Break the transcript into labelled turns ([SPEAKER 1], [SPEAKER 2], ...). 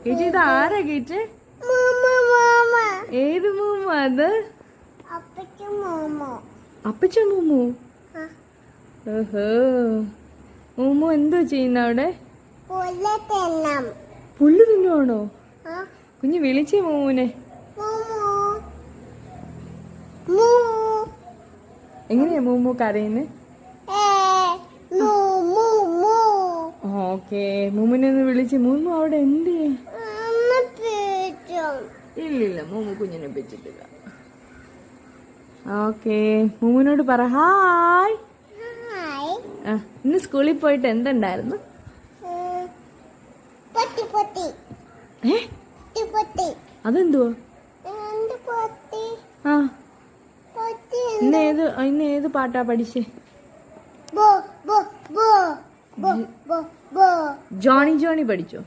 [SPEAKER 1] കേച്ചി ഇത് ആരാ കേച്ചേ? ഏത് മൂമ്മ അത്? അപ്പച്ച മൂമ്മു. ഓഹോ, മൂമ്മു എന്തോ ചെയ്യുന്ന അവിടെ? പുല്ല് തിന്നുവാണോ? കുഞ്ഞ് വിളിച്ചേ മൂമുനെ. എങ്ങനെയാ മൂമു കരയുന്നത്? ഓക്കെ, മൂമുനെ ഒന്ന് വിളിച്ച്. മൂമു അവിടെ എന്ത്? ഇല്ലില്ല, മൂമു കുഞ്ഞിനെ വെച്ചിട്ടില്ല. ഓക്കെ, മൂമുനോട് പറ ഹായ്. ഇന്ന് സ്കൂളിൽ പോയിട്ട് എന്തുണ്ടായിരുന്നു? അതെന്തുവാ? ആ, ഇന്ന് ഏത് പാട്ടാ പഠിച്ചേ? ജോണി ജോണി പഠിച്ചോ?